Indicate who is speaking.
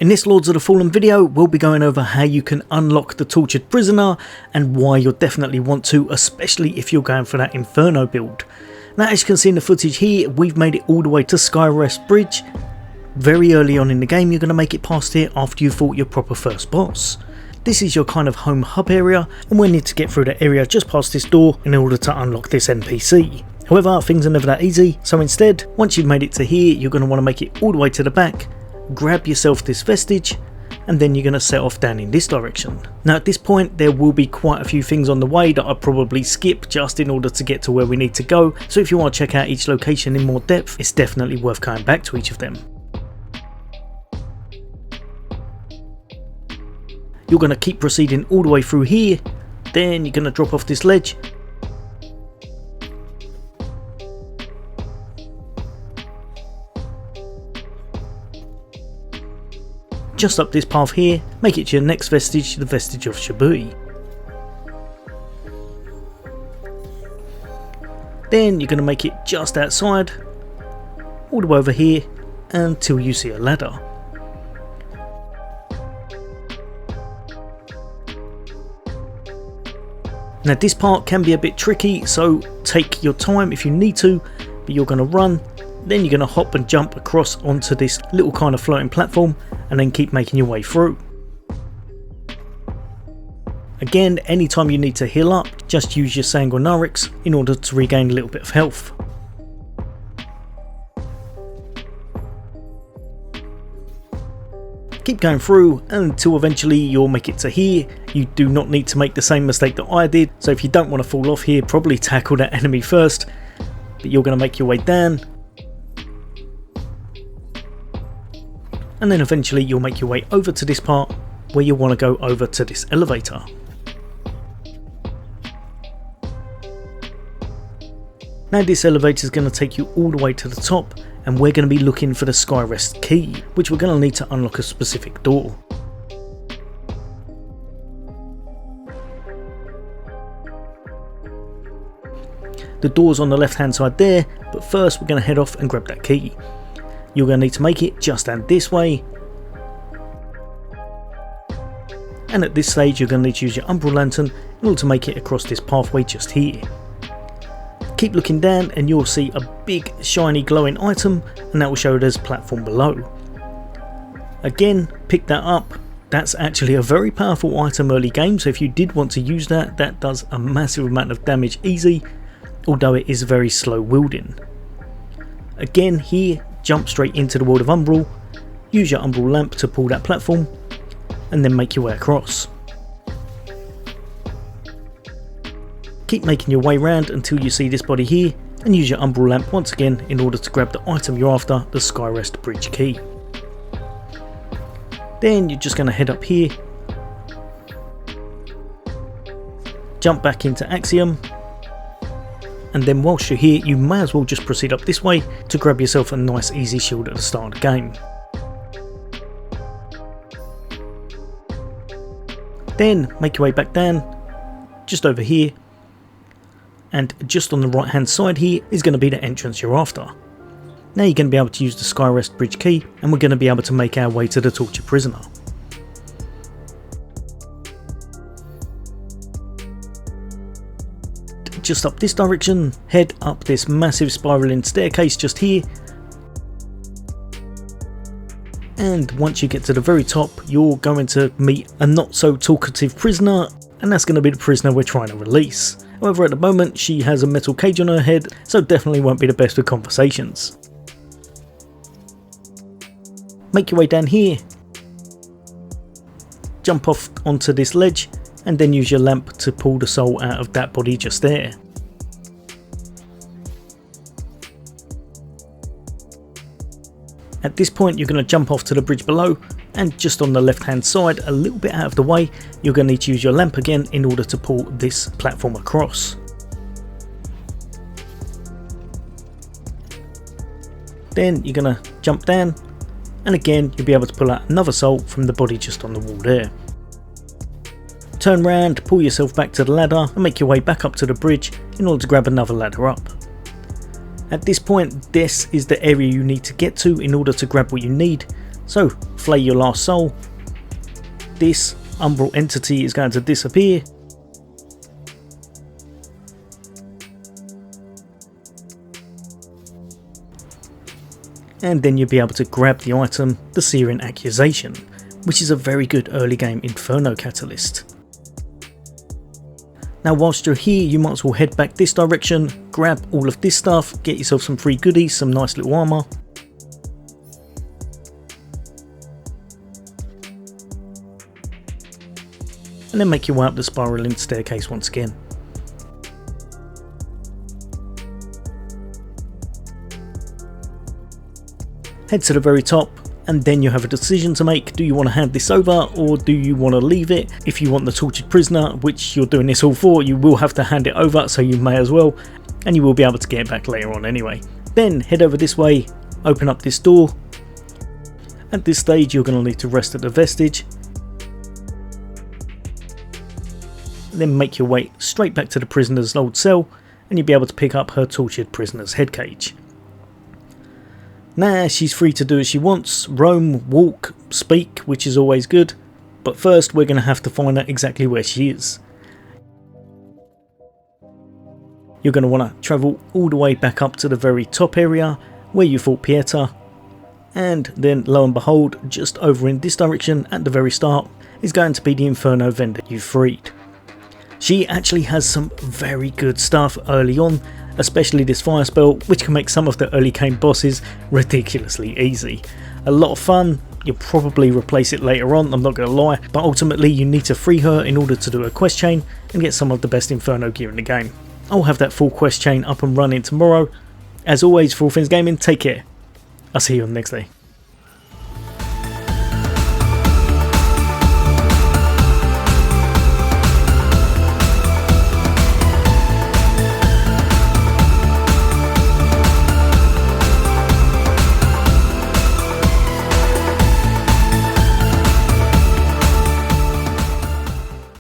Speaker 1: In this Lords of the Fallen video, we'll be going over how you can unlock the tortured prisoner and why you'll definitely want to, especially if you're going for that Inferno build. Now, as you can see in the footage here, we've made it all the way to Skyrest Bridge. Very early on in the game, you're going to make it past here after you fought your proper first boss. This is your kind of home hub area, and we'll need to get through the area just past this door in order to unlock this NPC. However, things are never that easy, so instead, once you've made it to here, you're going to want to make it all the way to the back, grab yourself this vestige, and then you're going to set off down in this direction. Now at this point there will be quite a few things on the way that I'll probably skip just in order to get to where we need to go, so if you want to check out each location in more depth, it's definitely worth going back to each of them. You're going to keep proceeding all the way through here, then you're going to drop off this ledge, just up this path here, make it to your next vestige, the vestige of Shibui. Then you're going to make it just outside, all the way over here, until you see a ladder. Now this part can be a bit tricky, so take your time if you need to, but you're going to run, then you're going to hop and jump across onto this little kind of floating platform and then keep making your way through. Again, anytime you need to heal up, just use your Sanguinarix in order to regain a little bit of health. Keep going through until eventually you'll make it to here. You do not need to make the same mistake that I did, so if you don't want to fall off here, probably tackle that enemy first, but you're going to make your way down. And then eventually you'll make your way over to this part where you want to go over to this elevator. Now this elevator is going to take you all the way to the top, and we're going to be looking for the Skyrest key, which we're going to need to unlock a specific door. The door's on the left hand side there, but first we're going to head off and grab that key. You're going to need to make it just down this way, and at this stage you're going to need to use your Umbral Lantern in order to make it across this pathway just here. Keep looking down and you'll see a big shiny glowing item, and that will show there's a platform below. Again, pick that up. That's actually a very powerful item early game, so if you did want to use that, that does a massive amount of damage easy, although it is very slow wielding. Again here, jump straight into the world of Umbral, use your Umbral lamp to pull that platform, and then make your way across. Keep making your way around until you see this body here, and use your Umbral lamp once again in order to grab the item you're after, the Skyrest Bridge key. Then you're just going to head up here, jump back into Axiom, and then whilst you're here you may as well just proceed up this way to grab yourself a nice easy shield at the start of the game. Then make your way back down, just over here, and just on the right hand side here is going to be the entrance you're after. Now you're going to be able to use the Skyrest Bridge key, and we're going to be able to make our way to the tortured prisoner. Just up this direction, head up this massive spiralling staircase just here, and once you get to the very top you're going to meet a not so talkative prisoner, and that's going to be the prisoner we're trying to release. However, at the moment she has a metal cage on her head, so definitely won't be the best for conversations. Make your way down here, jump off onto this ledge, and then use your lamp to pull the soul out of that body just there. At this point you're going to jump off to the bridge below, and just on the left hand side, a little bit out of the way, you're going to need to use your lamp again in order to pull this platform across. Then you're going to jump down, and again you'll be able to pull out another soul from the body just on the wall there. Turn round, pull yourself back to the ladder and make your way back up to the bridge in order to grab another ladder up. At this point, this is the area you need to get to in order to grab what you need, So flay your last soul. This umbral entity is going to disappear. And then you'll be able to grab the item, the Searing Accusation, which is a very good early game Inferno catalyst. Now whilst you're here, you might as well head back this direction, grab all of this stuff, get yourself some free goodies, some nice little armour. And then make your way up the spiraling staircase once again. Head to the very top, and then you have a decision to make. Do you want to hand this over, or do you want to leave it? If you want the tortured prisoner, which you're doing this all for, you will have to hand it over, so you may as well, and you will be able to get it back later on anyway. Then head over this way, open up this door. At this stage you're going to need to rest at the vestige, then make your way straight back to the prisoner's old cell, and you'll be able to pick up her tortured prisoner's head cage. Now she's free to do as she wants, roam, walk, speak, which is always good, but first we're going to have to find out exactly where she is. You're going to want to travel all the way back up to the very top area where you fought Pieta, and then lo and behold, just over in this direction at the very start is going to be the Inferno vendor you freed. She actually has some very good stuff early on, especially this fire spell, which can make some of the early game bosses ridiculously easy. A lot of fun. You'll probably replace it later on, I'm not going to lie, but ultimately you need to free her in order to do a quest chain and get some of the best Inferno gear in the game. I'll have that full quest chain up and running tomorrow. As always, for all things gaming, take care. I'll see you on the next day.